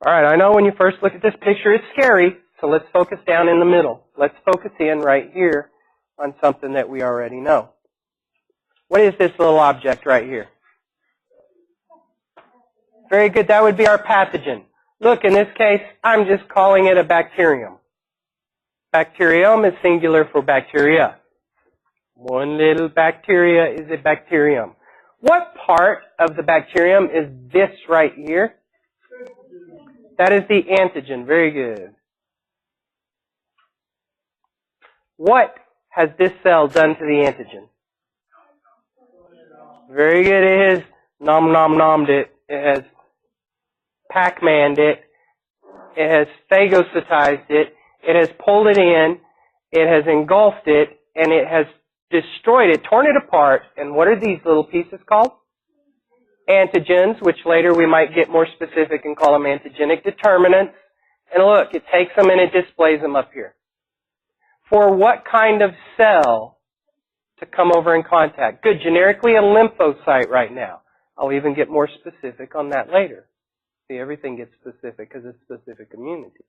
All right, I know when you first look at this picture, it's scary, so let's focus down in the middle. Let's focus in right here on something that we already know. What is this little object right here? Very good, that would be our pathogen. Look, in this case, I'm just calling it a bacterium. Bacterium is singular for bacteria. One little bacteria is a bacterium. What part of the bacterium is this right here? That is the antigen. Very good. What has this cell done to the antigen? Very good. It has nom-nom-nommed it. It has Pac-Man'd it. It has phagocytized it. It has pulled it in. It has engulfed it. And it has destroyed it, torn it apart. And what are these little pieces called? Antigens, which later we might get more specific and call them antigenic determinants. And look, it takes them and it displays them up here. For what kind of cell to come over in contact? Good, generically a lymphocyte right now. I'll even get more specific on that later. See, everything gets specific because it's specific immunity.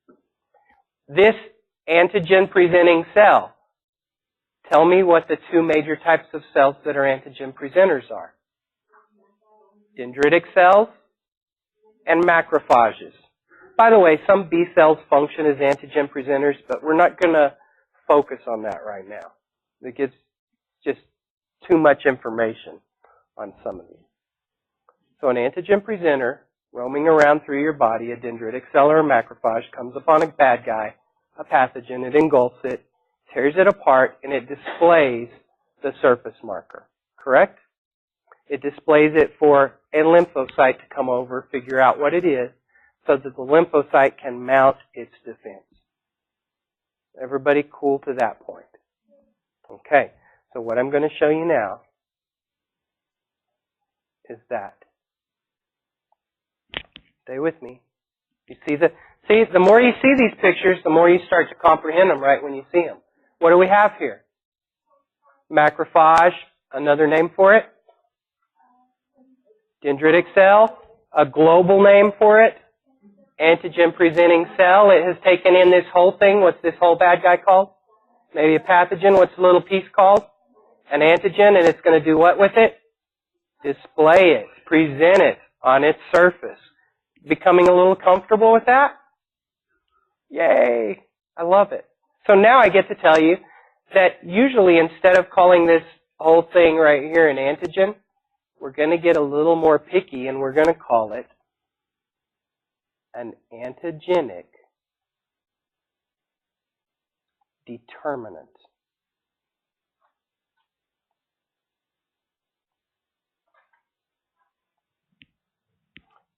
This antigen-presenting cell, tell me what the two major types of cells that are antigen presenters are. Dendritic cells and macrophages. By the way, some B cells function as antigen presenters, but we're not going to focus on that right now. It gets just too much information on some of these. So an antigen presenter roaming around through your body, a dendritic cell or a macrophage, comes upon a bad guy, a pathogen, it engulfs it, tears it apart, and it displays the surface marker. Correct? It displays it for a lymphocyte to come over, figure out what it is, so that the lymphocyte can mount its defense. Everybody cool to that point? Okay, so what I'm going to show you now is that. Stay with me. You see the more you see these pictures, the more you start to comprehend them right when you see them. What do we have here? Macrophage, another name for it. Dendritic cell, a global name for it. Antigen-presenting cell, it has taken in this whole thing. What's this whole bad guy called? Maybe a pathogen. What's the little piece called? An antigen, and it's going to do what with it? Display it, present it on its surface. Becoming a little comfortable with that? Yay! I love it. So now I get to tell you that usually instead of calling this whole thing right here an antigen, we're going to get a little more picky and we're going to call it an antigenic determinant.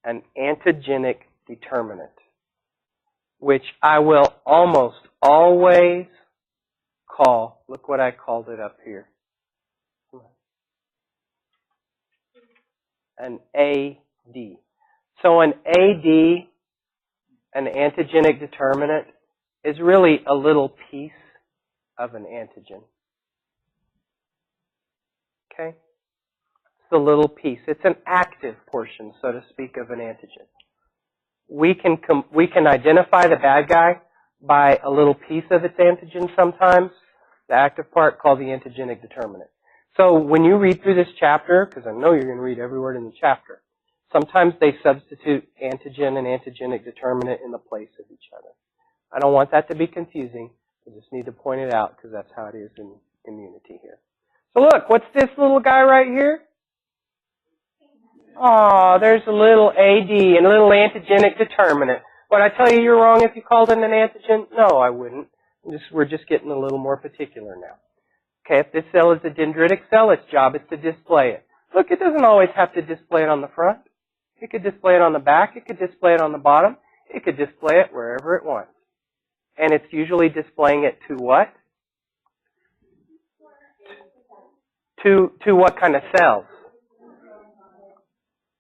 An antigenic determinant, which I will almost always call, look what I called it up here, an AD. So an AD, an antigenic determinant, is really a little piece of an antigen. Okay? It's a little piece. It's an active portion, so to speak, of an antigen. We can identify the bad guy by a little piece of its antigen sometimes, the active part called the antigenic determinant. So when you read through this chapter, because I know you're going to read every word in the chapter, sometimes they substitute antigen and antigenic determinant in the place of each other. I don't want that to be confusing. I just need to point it out because that's how it is in immunity here. So look, what's this little guy right here? Oh, there's a little AD, and a little antigenic determinant. Would I tell you you're wrong if you called it an antigen? No, I wouldn't. We're just getting a little more particular now. Okay, if this cell is a dendritic cell, its job is to display it. Look, it doesn't always have to display it on the front. It could display it on the back. It could display it on the bottom. It could display it wherever it wants. And it's usually displaying it to what? To what kind of cells?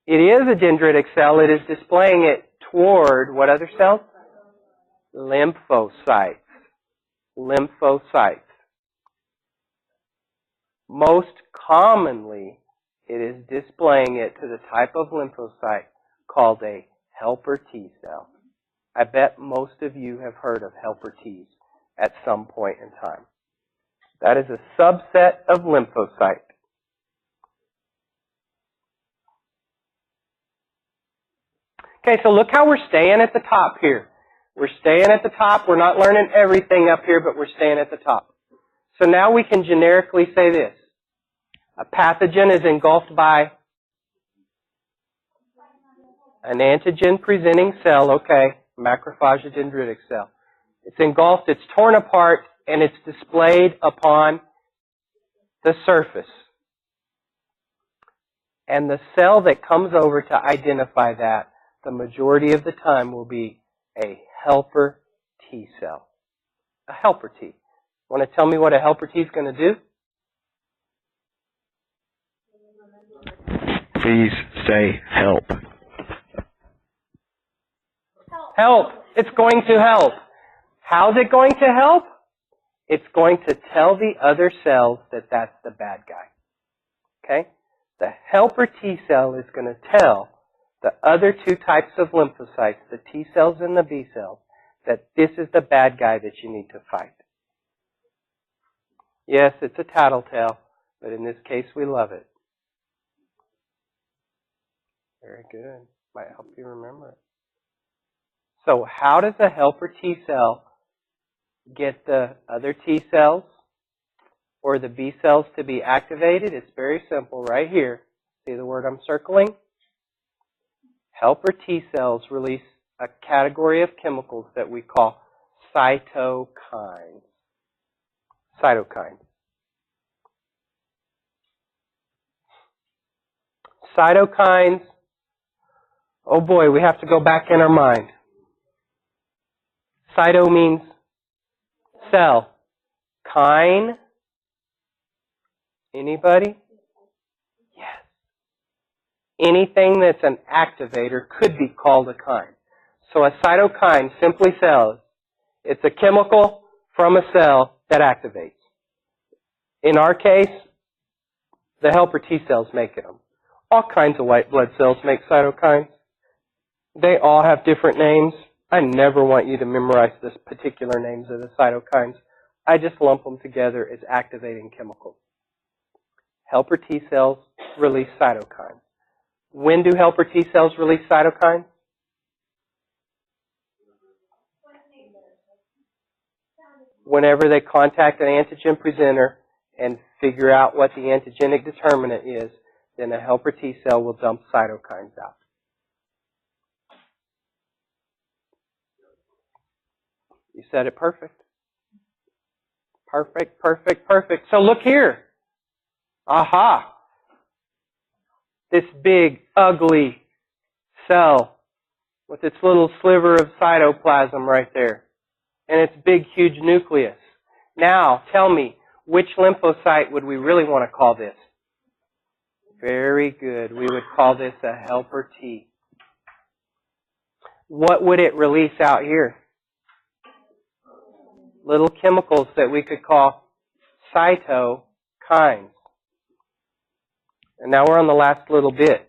It is a dendritic cell. It is displaying it toward what other cells? Lymphocytes. Lymphocytes. Most commonly, it is displaying it to the type of lymphocyte called a helper T cell. I bet most of you have heard of helper Ts at some point in time. That is a subset of lymphocyte. Okay, so look how we're staying at the top here. We're staying at the top. We're not learning everything up here, but we're staying at the top. So now we can generically say this. A pathogen is engulfed by an antigen-presenting cell, okay, macrophage, a dendritic cell. It's engulfed, it's torn apart, and it's displayed upon the surface. And the cell that comes over to identify that, the majority of the time will be a helper T cell. A helper T. Want to tell me what a helper T is going to do? Please say help. Help. It's going to help. How's it going to help? It's going to tell the other cells that that's the bad guy. Okay? The helper T cell is going to tell the other two types of lymphocytes, the T cells and the B cells, that this is the bad guy that you need to fight. Yes, it's a tattletale, but in this case we love it. Very good. Might help you remember it. So how does a helper T cell get the other T cells or the B cells to be activated? It's very simple right here. See the word I'm circling? Helper T cells release a category of chemicals that we call cytokines. Cytokines. Cytokines, oh boy, we have to go back in our mind. Cyto means cell. Kine, anybody? Yes. Anything that's an activator could be called a kine. So a cytokine simply says it's a chemical from a cell that activates. In our case, the helper T cells make them. All kinds of white blood cells make cytokines. They all have different names. I never want you to memorize the particular names of the cytokines. I just lump them together as activating chemicals. Helper T cells release cytokines. When do helper T cells release cytokines? Whenever they contact an antigen presenter and figure out what the antigenic determinant is, then a helper T cell will dump cytokines out. You said it perfect. Perfect, perfect, perfect. So look here. Aha. This big, ugly cell with its little sliver of cytoplasm right there. And its big, huge nucleus. Now, tell me, which lymphocyte would we really want to call this? Very good. We would call this a helper T. What would it release out here? Little chemicals that we could call cytokines. And now we're on the last little bit.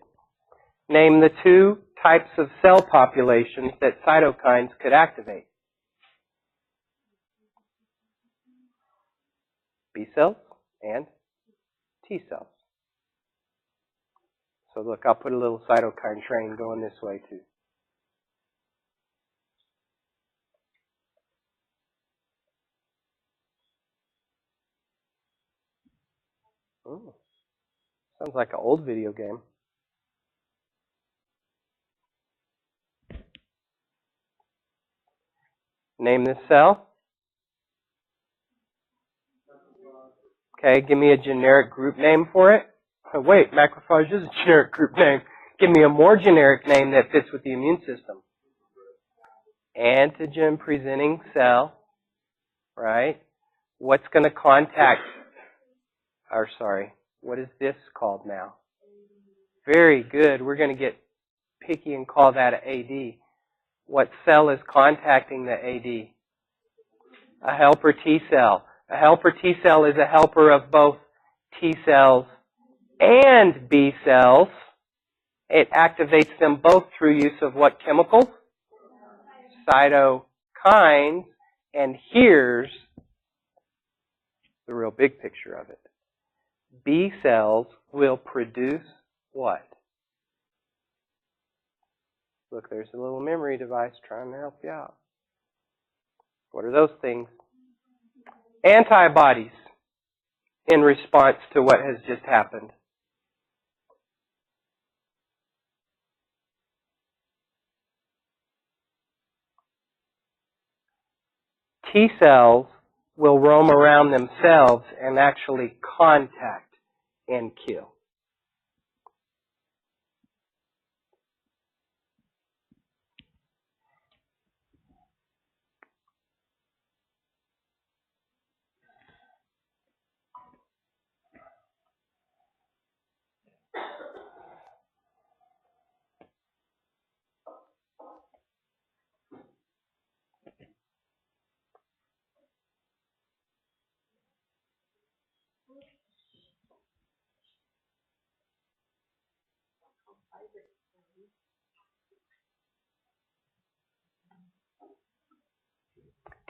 Name the two types of cell populations that cytokines could activate. B cells and T cells. So look, I'll put a little cytokine train going this way too. Ooh, sounds like an old video game. Name this cell. Okay, give me a generic group name for it. Oh, wait, macrophage is a generic group name. Give me a more generic name that fits with the immune system. Antigen presenting cell, right? What's going to contact, or sorry, what is this called now? Very good. We're going to get picky and call that an AD. What cell is contacting the AD? A helper T cell. A helper T cell is a helper of both T cells and B cells. It activates them both through use of what chemicals? cytokines, and here's the real big picture of it. B cells will produce what? Look, there's a little memory device trying to help you out. What are those things? Antibodies in response to what has just happened. T cells will roam around themselves and actually contact and kill.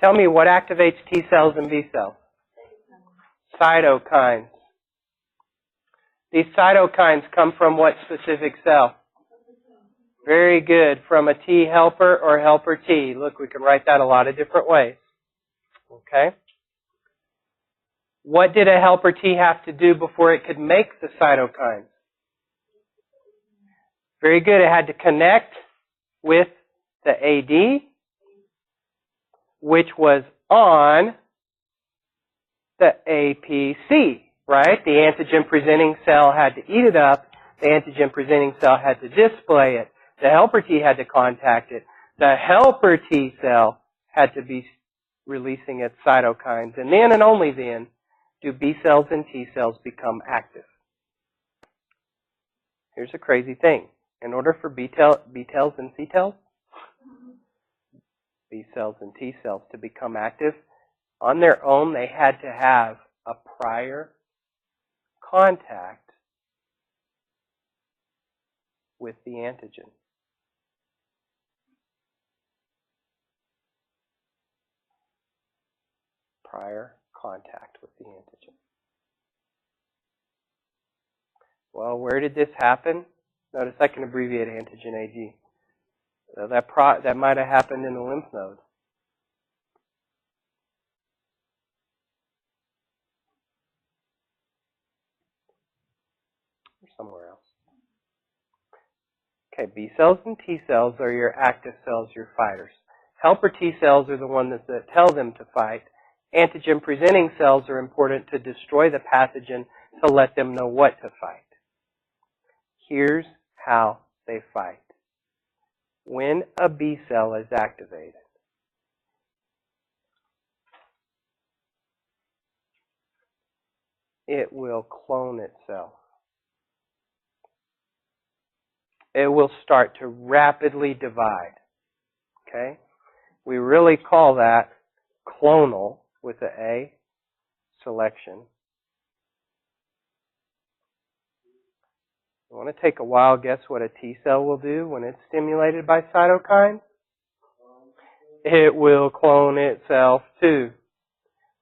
Tell me what activates T cells and B cells? Cytokines. These cytokines come from what specific cell? Very good. From a T helper or helper T. Look, we can write that a lot of different ways. Okay? What did a helper T have to do before it could make the cytokines? Very good. It had to connect with the AD, which was on the APC, right? The antigen-presenting cell had to eat it up. The antigen-presenting cell had to display it. The helper T had to contact it. The helper T cell had to be releasing its cytokines. And then and only then do B cells and T cells become active. Here's a crazy thing. In order for B cells and C cells, B cells and T cells to become active, on their own they had to have a prior contact with the antigen. Prior contact with the antigen. Well, where did this happen? Notice I can abbreviate antigen AG. So that might have happened in the lymph node. Or somewhere else. Okay, B cells and T cells are your active cells, your fighters. Helper T cells are the ones that tell them to fight. Antigen-presenting cells are important to destroy the pathogen to let them know what to fight. Here's how they fight. When a B cell is activated, it will clone itself. It will start to rapidly divide. Okay? We really call that clonal with the A selection. You want to take a wild guess what a T cell will do when it's stimulated by cytokines? It will clone itself too.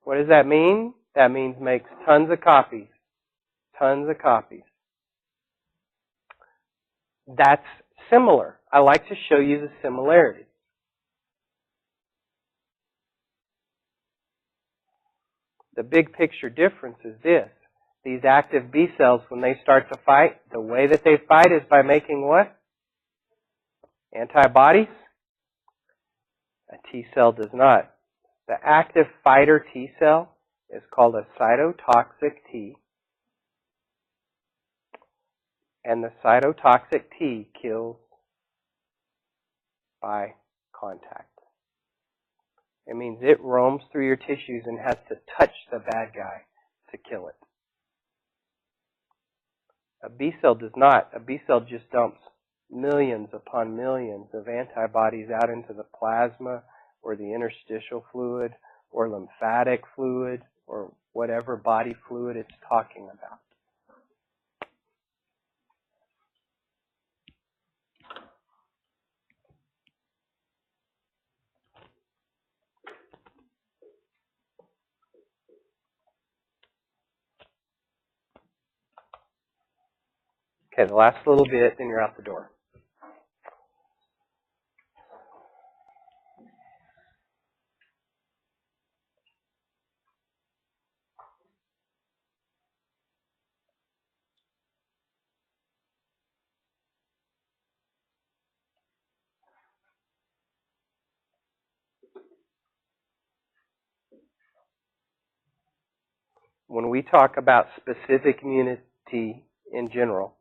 What does that mean? That means makes tons of copies. Tons of copies. That's similar. I like to show you the similarity. The big picture difference is this. These active B cells, when they start to fight, the way that they fight is by making what? Antibodies? A T cell does not. The active fighter T cell is called a cytotoxic T. And the cytotoxic T kills by contact. It means it roams through your tissues and has to touch the bad guy to kill it. A B cell does not. A B cell just dumps millions upon millions of antibodies out into the plasma or the interstitial fluid or lymphatic fluid or whatever body fluid it's talking about. Okay, the last little bit, then you're out the door. When we talk about specific immunity in general,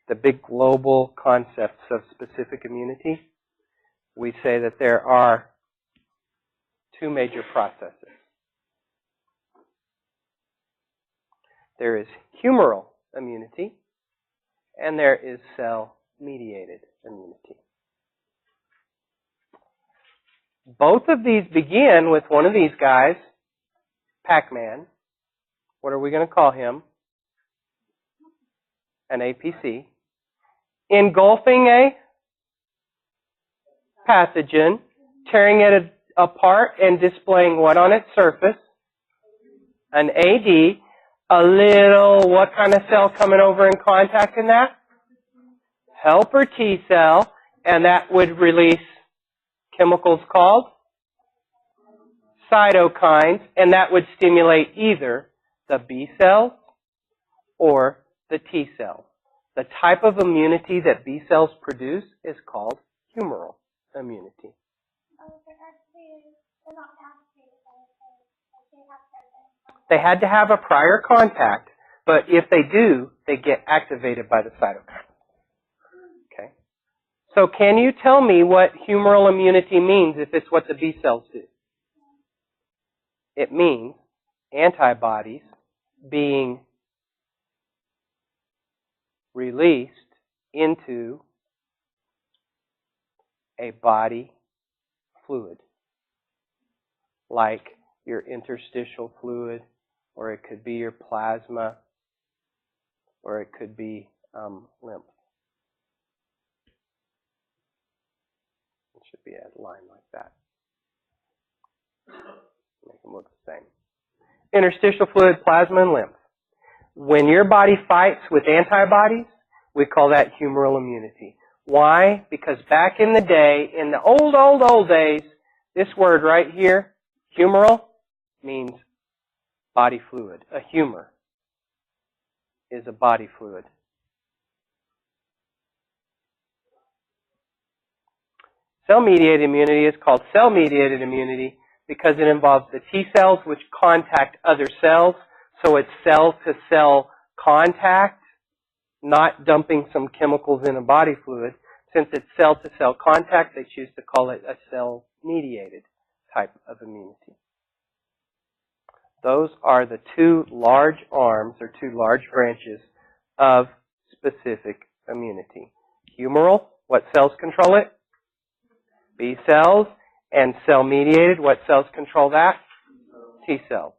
the big global concepts of specific immunity, we say that there are two major processes. There is humoral immunity, and there is cell-mediated immunity. Both of these begin with one of these guys, Pac-Man. What are we going to call him? An APC. Engulfing a pathogen, tearing it apart and displaying what on its surface? An AD. A little, what kind of cell coming over in contact in that? Helper T cell, and that would release chemicals called cytokines, and that would stimulate either the B cells or the T cells. The type of immunity that B cells produce is called humoral immunity. They had to have a prior contact, but if they do, they get activated by the cytokine. Okay. So can you tell me what humoral immunity means if it's what the B cells do? It means antibodies being released into a body fluid, like your interstitial fluid, or it could be your plasma, or it could be lymph. It should be a line like that. Make them look the same. Interstitial fluid, plasma, and lymph. When your body fights with antibodies, we call that humoral immunity. Why? Because back in the day, in the old days, this word right here, humoral, means body fluid. A humor is a body fluid. Cell-mediated immunity is called cell-mediated immunity because it involves the T cells which contact other cells. So it's cell-to-cell contact, not dumping some chemicals in a body fluid. Since it's cell-to-cell contact, they choose to call it a cell-mediated type of immunity. Those are the two large arms or two large branches of specific immunity. Humoral, what cells control it? B cells. And cell-mediated, what cells control that? T cells.